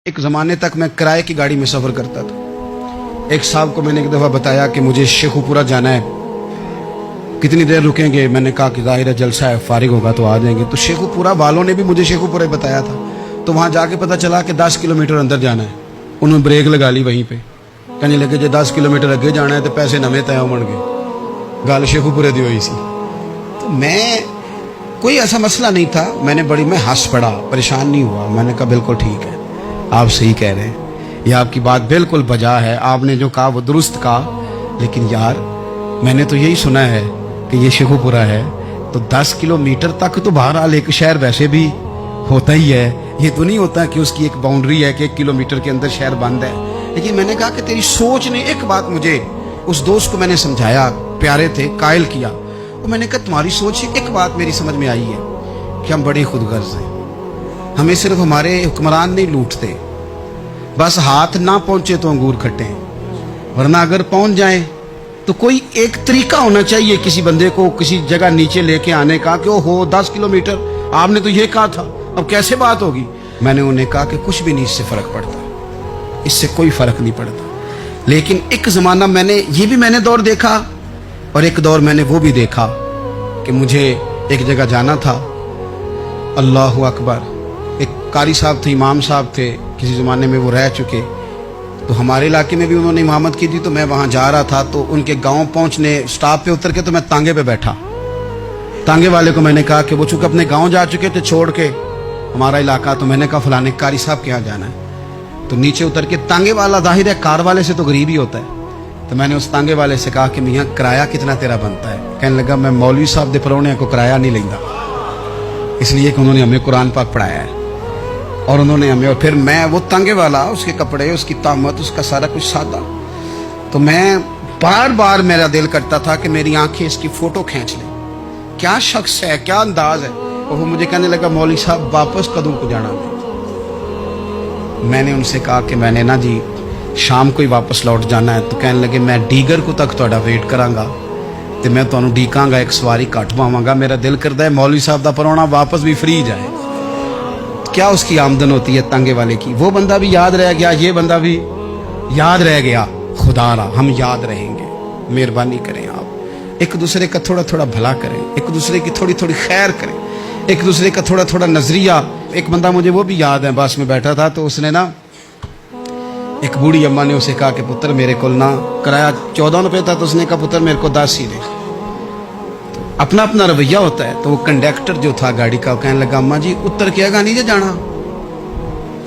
ایک زمانے تک میں کرائے کی گاڑی میں سفر کرتا تھا۔ ایک صاحب کو میں نے ایک دفعہ بتایا کہ مجھے شیخو پورہ جانا ہے، کتنی دیر رکیں گے؟ میں نے کہا کہ ظاہر ہے جلسہ ہے، فارغ ہوگا تو آ جائیں گے۔ تو شیخو پورہ والوں نے بھی مجھے شیخو پورہ بتایا تھا، تو وہاں جا کے پتہ چلا کہ 10 کلومیٹر اندر جانا ہے۔ انہوں نے بریک لگا لی وہیں پہ، کہنے لگے جی 10 کلومیٹر اگے جانا ہے تو پیسے نویں طے ہون گے۔ گل شیخو پورے دی ہوئی سی۔ تو میں کوئی ایسا مسئلہ نہیں تھا، میں ہنس پڑا، پریشان نہیں ہوا۔ میں نے کہا بالکل ٹھیک ہے، آپ صحیح کہہ رہے ہیں، یہ آپ کی بات بالکل بجا ہے، آپ نے جو کہا وہ درست کہا، لیکن یار میں نے تو یہی سنا ہے کہ یہ شیخو پورہ ہے، تو 10 کلومیٹر تک تو بہرحال ایک شہر ویسے بھی ہوتا ہی ہے، یہ تو نہیں ہوتا کہ اس کی ایک باؤنڈری ہے کہ 1 کلومیٹر کے اندر شہر بند ہے۔ لیکن میں نے کہا کہ تیری سوچ نے ایک بات مجھے، اس دوست کو میں نے سمجھایا، پیارے تھے، قائل کیا، اور میں نے کہا تمہاری سوچ سے ایک بات میری سمجھ میں آئی ہے کہ ہم بڑے خود غرض ہیں، ہمیں صرف ہمارے حکمران نہیں لوٹتے، بس ہاتھ نہ پہنچے تو انگور کھٹے ہیں، ورنہ اگر پہنچ جائیں تو کوئی ایک طریقہ ہونا چاہیے کسی بندے کو کسی جگہ نیچے لے کے آنے کا کہ ہو 10 کلومیٹر آپ نے تو یہ کہا تھا، اب کیسے بات ہوگی؟ میں نے انہیں کہا کہ کچھ بھی نہیں اس سے فرق پڑتا، اس سے کوئی فرق نہیں پڑتا۔ لیکن ایک زمانہ میں نے دور دیکھا، اور ایک دور میں نے وہ بھی دیکھا کہ مجھے ایک جگہ جانا تھا، اللہ اکبر، ایک قاری صاحب تھے، امام صاحب تھے، کسی زمانے میں وہ رہ چکے، تو ہمارے علاقے میں بھی انہوں نے امامت کی تھی، تو میں وہاں جا رہا تھا، تو ان کے گاؤں پہنچنے سٹاپ پہ اتر کے تو میں تانگے پہ بیٹھا۔ تانگے والے کو میں نے کہا کہ وہ چونکہ اپنے گاؤں جا چکے تھے چھوڑ کے ہمارا علاقہ، تو میں نے کہا فلانے قاری صاحب کے یہاں جانا ہے، تو نیچے اتر کے تانگے والا ظاہر ہے کار والے سے تو غریب ہی ہوتا ہے، تو میں نے اس تانگے والے سے کہا کہ میاں کرایہ کتنا تیرا بنتا ہے؟ کہنے لگا میں مولوی صاحب دے پرونے کو کرایہ نہیں لینا، اس لیے کہ انہوں نے ہمیں قرآن پاک پڑھایا ہے، اور انہوں نے ہمیں، اور پھر میں وہ تانگے والا، اس کے کپڑے، اس کی طامت، اس کا سارا کچھ سادہ، تو میں بار بار میرا دل کرتا تھا کہ میری آنکھیں اس کی فوٹو کھینچ لیں، کیا شخص ہے، کیا انداز ہے۔ اور وہ مجھے کہنے لگا مولوی صاحب واپس کدوں کو جانا؟ میں نے ان سے کہا کہ میں نے نا جی شام کو ہی واپس لوٹ جانا ہے، تو کہنے لگے میں ڈیگر کو تک تہاڈا ویٹ کراں گا، تے میں تانوں ڈیکاں گا، ایک سواری کٹ پاواں گا، میرا دل کردا ہے مولوی صاحب دا پرونا واپس بھی فری جائے۔ کیا اس کی آمدن ہوتی ہے تانگے والے کی؟ وہ بندہ بھی یاد رہ گیا، یہ بندہ بھی یاد رہ گیا۔ خدا را ہم یاد رہیں گے، مہربانی کریں آپ ایک دوسرے کا تھوڑا تھوڑا بھلا کریں، ایک دوسرے کی تھوڑی تھوڑی خیر کریں، ایک دوسرے کا تھوڑا تھوڑا نظریہ۔ ایک بندہ مجھے وہ بھی یاد ہے، بس میں بیٹھا تھا تو اس نے نا، ایک بوڑھی اماں نے اسے کہا کہ پتر میرے کو نا کرایہ 14 روپے تھا، تو اس نے کہا پتر میرے کو 10 ہی دے۔ اپنا اپنا رویہ ہوتا ہے۔ تو وہ کنڈکٹر جو تھا گاڑی کا، وہ کہنے لگا اماں جی اتر کے گا نہیں جی جانا؟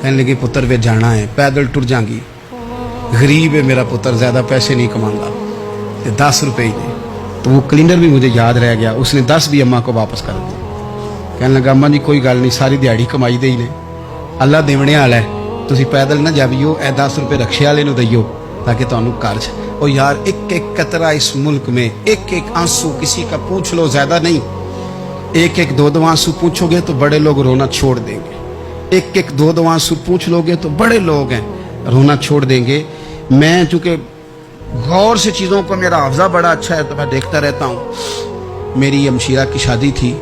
کہنے لگی پتر وے جانا ہے، پیدل ٹر جاں گی، غریب ہے میرا پتر، زیادہ پیسے نہیں کماؤں گا، 10 روپے ہی دے۔ تو وہ کلینڈر بھی مجھے یاد رہ گیا، اس نے 10 بھی اماں کو واپس کر دیا۔ کہنے لگا اماں جی کوئی گل نہیں، ساری دیہڑی کمائی دے ہی نے، اللہ دیونے والا ہے، تسی پیدل نہ جاویو، اے 10 روپے رکشے والے نو دئیو تاکہ تانوں قرض۔ اور یار ایک ایک قطرہ اس ملک میں، ایک ایک آنسو کسی کا پوچھ لو، زیادہ نہیں، ایک ایک 2 آنسو پوچھو گے تو بڑے لوگ رونا چھوڑ دیں گے، ایک ایک 2 آنسو پوچھ لو گے تو بڑے لوگ ہیں رونا چھوڑ دیں گے۔ میں چونکہ غور سے چیزوں کو، میرا حافظہ بڑا اچھا ہے تو میں دیکھتا رہتا ہوں۔ میری ہمشیرہ کی شادی تھی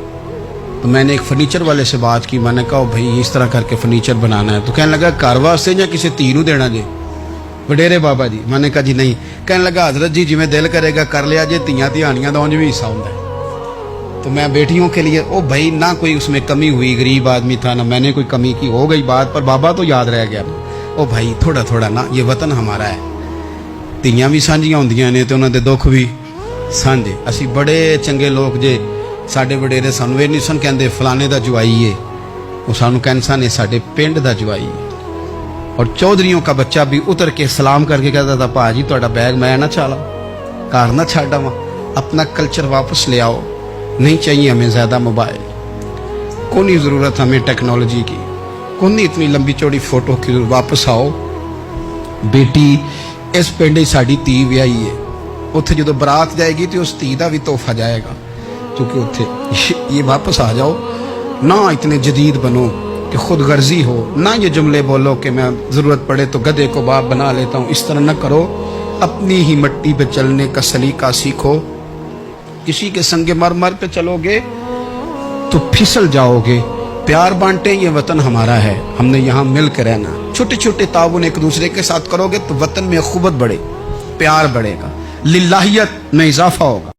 تو میں نے ایک فرنیچر والے سے بات کی، میں نے کہا بھائی اس طرح کر کے فرنیچر بنانا ہے، تو کہنے لگا گھر واسطے یا کسی تھی نو دینا جی؟ وڈیرے بابا جی۔ میں نے کہا جی نہیں۔ کہنے لگا حضرت جی جی دل کرے گا کر لیا جی، تیاں تہانیاں دا اونج بھی حصہ ہوندا ہے، تو میں بیٹیوں کے لیے او بھائی نہ کوئی اس میں کمی ہوئی، غریب آدمی تھا نہ میں نے کوئی کمی کی، ہو گئی بات، پر بابا تو یاد رہ گیا۔ او بھائی تھوڑا تھوڑا نا، یہ وطن ہمارا ہے، تیاں بھی سانجیاں ہوندیاں نے تے انہاں دے دکھ بھی سانجے۔ اسی بڑے چنگے لوگ جے، ساڈے وڈیرے سانوں یہ نہیں سن کہندے فلانے دا جوائی ہے، وہ سانوں کہن سن ساڈے پنڈ دا جوائی ہے۔ اور چودھریوں کا بچہ بھی اتر کے سلام کر کے کہتا تھا پا جی تہاڈا بیگ میں نہ چالا، کار نہ چھڈ آواں، اپنا کلچر واپس لے آؤ، نہیں چاہیے ہمیں زیادہ موبائل، کوئی نہیں ضرورت ہمیں ٹیکنالوجی کی، کوئی نہیں اتنی لمبی چوڑی فوٹو کی، واپس آؤ۔ بیٹی اس پنڈ ساڈی تھی ویائی ہے، اتنے جدو برات جائے گی تو اس تھی کا بھی تحفہ جائے گا، کیونکہ اتنے یہ واپس آ جاؤ، نہ اتنے جدید بنو کہ خود غرضی ہو، نہ یہ جملے بولو کہ میں ضرورت پڑے تو گدھے کو باپ بنا لیتا ہوں، اس طرح نہ کرو، اپنی ہی مٹی پہ چلنے کا سلیقہ سیکھو۔ کسی کے سنگ مرمر پہ چلو گے تو پھسل جاؤ گے۔ پیار بانٹیں، یہ وطن ہمارا ہے، ہم نے یہاں مل کے رہنا۔ چھوٹے چھوٹے تعاون ایک دوسرے کے ساتھ کرو گے تو وطن میں اخوت بڑھے، پیار بڑھے گا، للہیت میں اضافہ ہوگا.